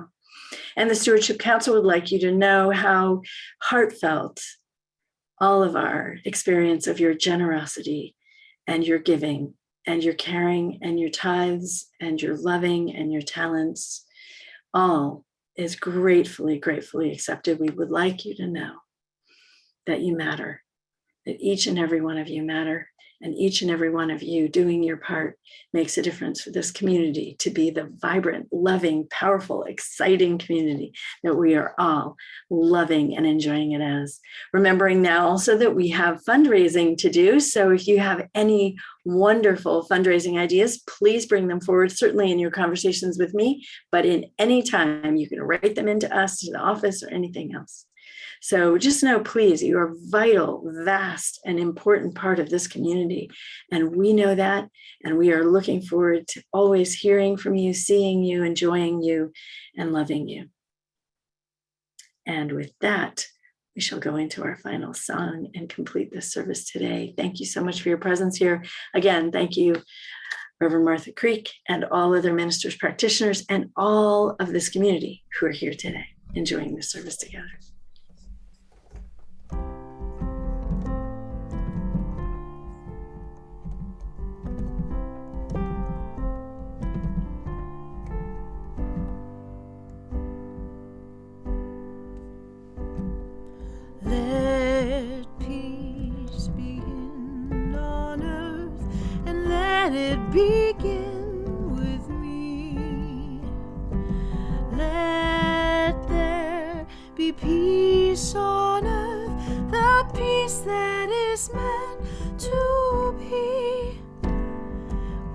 And the Stewardship Council would like you to know how heartfelt all of our experience of your generosity and your giving and your caring and your tithes and your loving and your talents, all is gratefully accepted. We would like you to know that you matter, that each and every one of you matter. And each and every one of you doing your part makes a difference for this community to be the vibrant, loving, powerful, exciting community that we are all loving and enjoying it as. Remembering now also that we have fundraising to do. So if you have any wonderful fundraising ideas, please bring them forward, certainly in your conversations with me, but in any time you can write them into us, to the office, or anything else. So just know, please, you are vital, vast, and important part of this community. And we know that, and we are looking forward to always hearing from you, seeing you, enjoying you, and loving you. And with that, we shall go into our final song and complete this service today. Thank you so much for your presence here. Again, thank you, Reverend Martha Creek, and all other ministers, practitioners, and all of this community who are here today, enjoying this service together. Let peace begin on earth, and let place that is meant to be.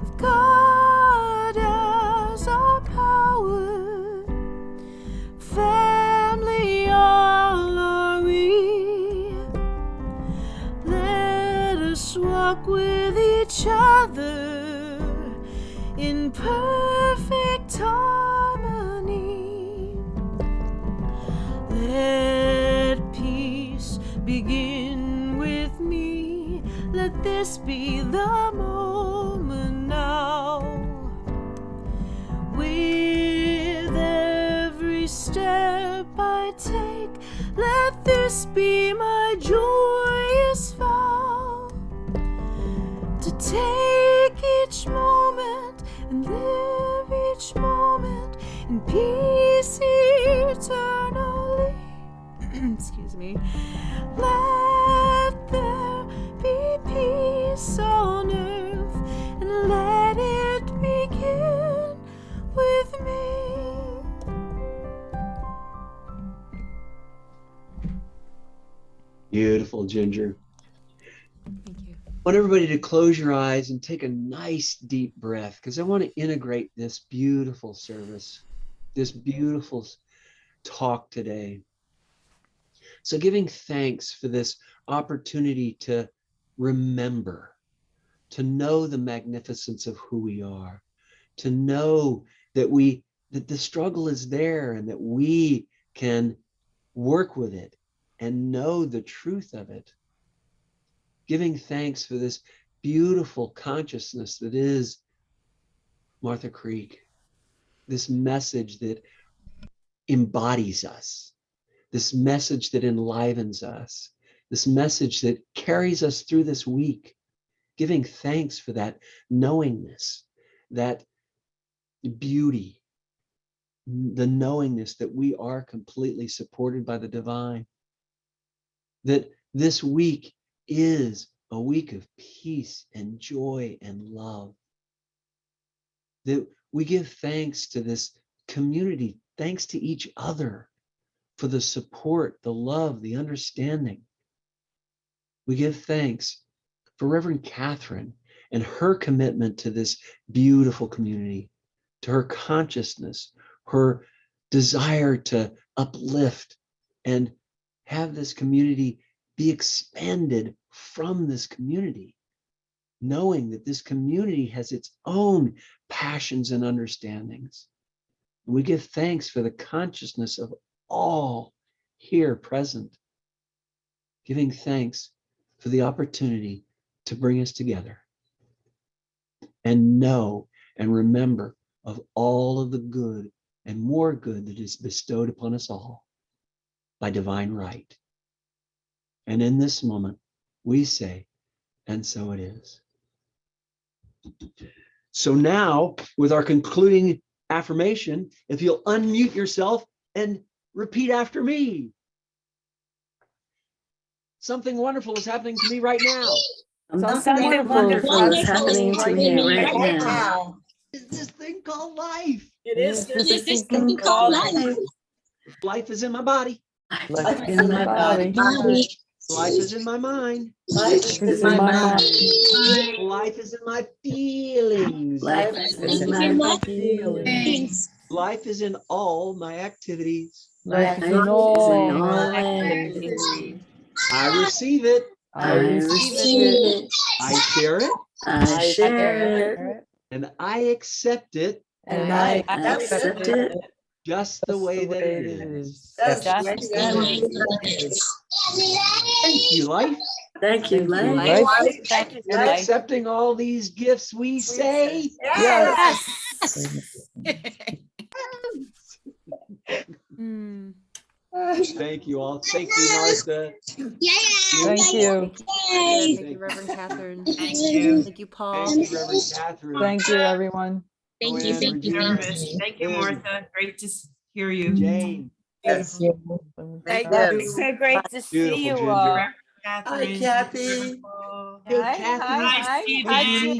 With God as our power, family all are we. Let us walk with each other in perfect harmony. Let peace begin with me. Let this be the moment now. With every step I take, let this be my joyous vow. To take each moment and live each moment in peace eternally. Excuse me. Let there be peace on earth, and let it begin with me. Beautiful, Ginger. Thank you. I want everybody to close your eyes and take a nice deep breath, because I want to integrate this beautiful service, this beautiful talk today. So giving thanks for this opportunity to remember, to know the magnificence of who we are, to know that the struggle is there and that we can work with it and know the truth of it. Giving thanks for this beautiful consciousness that is Martha Creek, this message that embodies us, this message that enlivens us, this message that carries us through this week. Giving thanks for that knowingness, that beauty, the knowingness that we are completely supported by the divine, that this week is a week of peace and joy and love, that we give thanks to this community, thanks to each other for the support, the love, the understanding. We give thanks for Reverend Catherine and her commitment to this beautiful community, to her consciousness, her desire to uplift and have this community be expanded from this community, knowing that this community has its own passions and understandings. And we give thanks for the consciousness of all here present, giving thanks for the opportunity to bring us together and know and remember of all of the good and more good that is bestowed upon us all by divine right. And in this moment, we say, and so it is. So now, with our concluding affirmation, if you'll unmute yourself and repeat after me. Something wonderful is happening to me right now. Something wonderful is happening to me right now. It's this thing called life. It is This thing called life. Life is in my body. Life is in my body. Life is in my mind. Life is in my mind. Life is in my feelings. Life is in my feelings. Life is in all my activities. Life is in all my activities. I receive it. I receive it. I share it. I share it. And I accept it And I accept it. just the way that it is. Just Just the way it is. Thank you, life. Thank you, life. Thank you, And life. accepting all these gifts, we say, Yes. Mm. thank you all. Thank you, Martha. Thank Thank you. you, Reverend Catherine. Thank you. Thank you, Paul. Thank you, Reverend Catherine. Thank you, everyone. Thank you. Joanne, Thank you. Regina, Thank you, Lynn, Martha. Great to hear you. Jane, Yes. Thank It's you. so great to see Beautiful, you Ginger. all. Catherine. Kathy. Wonderful. Hey, Hi, Kathy. hi, hi, Hi, hi, Stephen. June.